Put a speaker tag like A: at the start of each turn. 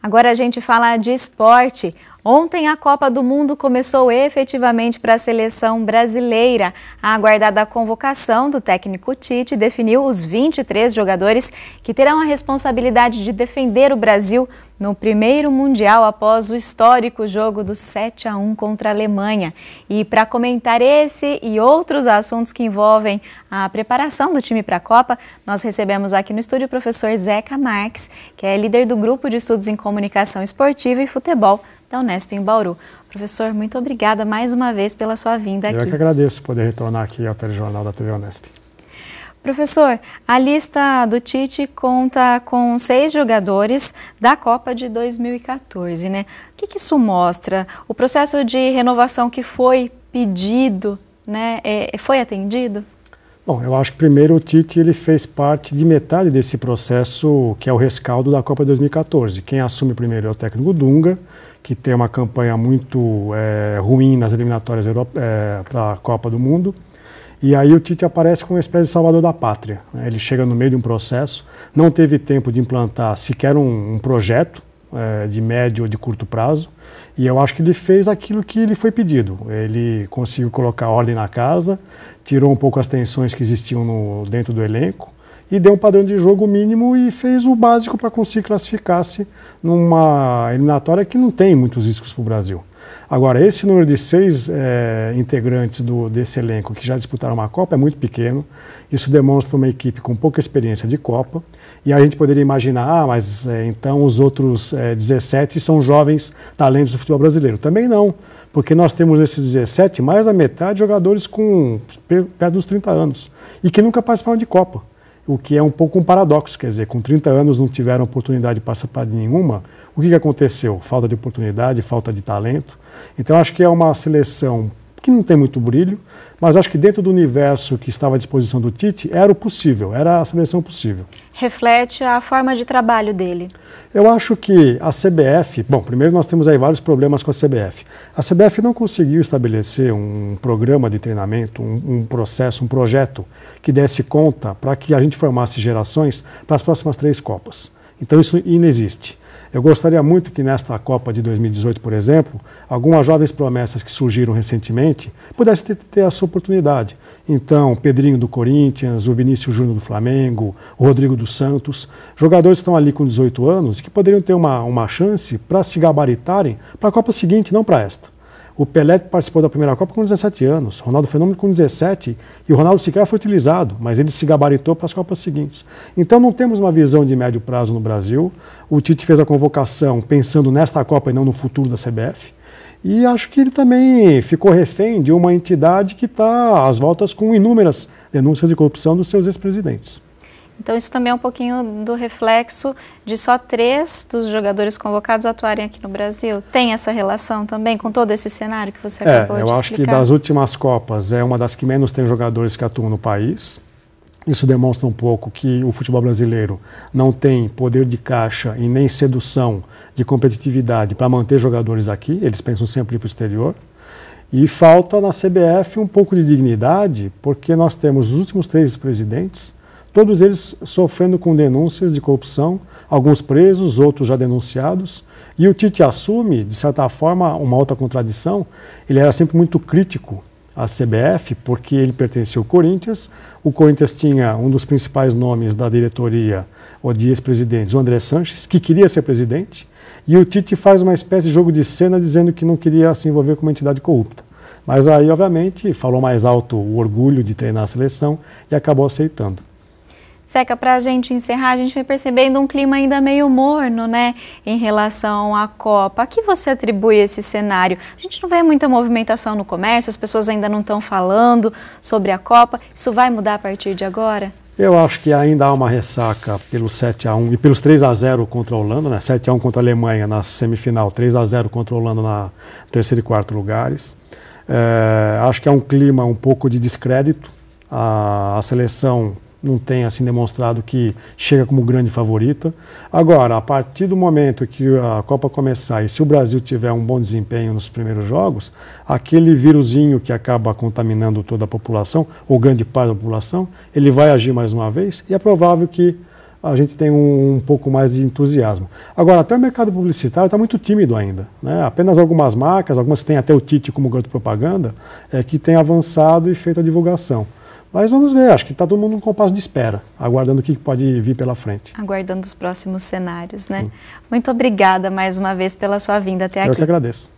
A: Agora a gente fala de esporte. Ontem a Copa do Mundo começou efetivamente para a seleção brasileira. A aguardada convocação do técnico Tite definiu os 23 jogadores que terão a responsabilidade de defender o Brasil no primeiro Mundial após o histórico jogo do 7-1 contra a Alemanha. E para comentar esse e outros assuntos que envolvem a preparação do time para a Copa, nós recebemos aqui no estúdio o professor Zeca Marques, que é líder do Grupo de Estudos em Comunicação Esportiva e Futebol da Unesp em Bauru. Professor, muito obrigada mais uma vez pela sua vinda aqui.
B: Eu que agradeço poder retornar aqui ao telejornal da TV Unesp.
A: Professor, a lista do Tite conta com 6 jogadores da Copa de 2014, né? O que isso mostra? O processo de renovação que foi pedido, né, foi atendido?
B: Bom, eu acho que primeiro o Tite ele fez parte de metade desse processo que é o rescaldo da Copa de 2014. Quem assume primeiro é o técnico Dunga, que tem uma campanha muito ruim nas eliminatórias para a Copa do Mundo. E aí o Tite aparece como uma espécie de salvador da pátria, né? Ele chega no meio de um processo, não teve tempo de implantar sequer um projeto de médio ou de curto prazo, e eu acho que ele fez aquilo que lhe foi pedido. Ele conseguiu colocar ordem na casa, tirou um pouco as tensões que existiam dentro do elenco, e deu um padrão de jogo mínimo e fez o básico para conseguir classificar-se numa eliminatória que não tem muitos riscos para o Brasil. Agora, esse número de 6 integrantes desse elenco que já disputaram uma Copa é muito pequeno. Isso demonstra uma equipe com pouca experiência de Copa. E a gente poderia imaginar, mas então os outros 17 são jovens talentos do futebol brasileiro. Também não, porque nós temos nesses 17, mais da metade jogadores perto dos 30 anos e que nunca participaram de Copa. O que é um pouco um paradoxo, quer dizer, com 30 anos não tiveram oportunidade de participar de nenhuma. O que aconteceu? Falta de oportunidade, falta de talento. Então acho que é uma seleção que não tem muito brilho, mas acho que dentro do universo que estava à disposição do Tite, era o possível, era a seleção possível.
A: Reflete a forma de trabalho dele.
B: Eu acho que a CBF, bom, primeiro nós temos aí vários problemas com a CBF. A CBF não conseguiu estabelecer um programa de treinamento, um processo, um projeto que desse conta para que a gente formasse gerações para as próximas 3 Copas. Então isso inexiste. Eu gostaria muito que nesta Copa de 2018, por exemplo, algumas jovens promessas que surgiram recentemente pudessem ter a sua oportunidade. Então, Pedrinho do Corinthians, o Vinícius Júnior do Flamengo, o Rodrigo dos Santos, jogadores que estão ali com 18 anos e que poderiam ter uma chance para se gabaritarem para a Copa seguinte, não para esta. O Pelé participou da primeira Copa com 17 anos, Ronaldo Fenômeno com 17, e o Ronaldo sequer foi utilizado, mas ele se gabaritou para as Copas seguintes. Então não temos uma visão de médio prazo no Brasil. O Tite fez a convocação pensando nesta Copa e não no futuro da CBF. E acho que ele também ficou refém de uma entidade que está às voltas com inúmeras denúncias de corrupção dos seus ex-presidentes.
A: Então isso também é um pouquinho do reflexo de só 3 dos jogadores convocados atuarem aqui no Brasil. Tem essa relação também com todo esse cenário que você acabou de explicar?
B: Eu acho que das últimas Copas é uma das que menos tem jogadores que atuam no país. Isso demonstra um pouco que o futebol brasileiro não tem poder de caixa e nem sedução de competitividade para manter jogadores aqui. Eles pensam sempre ir para o exterior. E falta na CBF um pouco de dignidade, porque nós temos os últimos 3 presidentes, todos eles sofrendo com denúncias de corrupção, alguns presos, outros já denunciados. E o Tite assume, de certa forma, uma outra contradição. Ele era sempre muito crítico à CBF, porque ele pertencia ao Corinthians. O Corinthians tinha um dos principais nomes da diretoria, ou de ex-presidentes, o André Sanches, que queria ser presidente. E o Tite faz uma espécie de jogo de cena dizendo que não queria se envolver com uma entidade corrupta. Mas aí, obviamente, falou mais alto o orgulho de treinar a seleção e acabou aceitando.
A: Zeca, para a gente encerrar, a gente vem percebendo um clima ainda meio morno, né, em relação à Copa. A que você atribui esse cenário? A gente não vê muita movimentação no comércio, as pessoas ainda não estão falando sobre a Copa. Isso vai mudar a partir de agora?
B: Eu acho que ainda há uma ressaca pelo 7-1 e pelos 3-0 contra a Holanda, né? 7-1 contra a Alemanha na semifinal, 3-0 contra a Holanda na 3º e 4º lugares. Acho que é um clima um pouco de descrédito. A seleção não tem assim demonstrado que chega como grande favorita. Agora, a partir do momento que a Copa começar e se o Brasil tiver um bom desempenho nos primeiros jogos, aquele vírusinho que acaba contaminando toda a população, ou grande parte da população, ele vai agir mais uma vez e é provável que a gente tem um pouco mais de entusiasmo. Agora, até o mercado publicitário está muito tímido ainda, né? Apenas algumas marcas, algumas têm até o Tite como garoto propaganda, que tem avançado e feito a divulgação. Mas vamos ver, acho que está todo mundo num compasso de espera, aguardando o que pode vir pela frente.
A: Aguardando os próximos cenários, né?
B: Sim.
A: Muito obrigada mais uma vez pela sua vinda até aqui.
B: Eu que agradeço.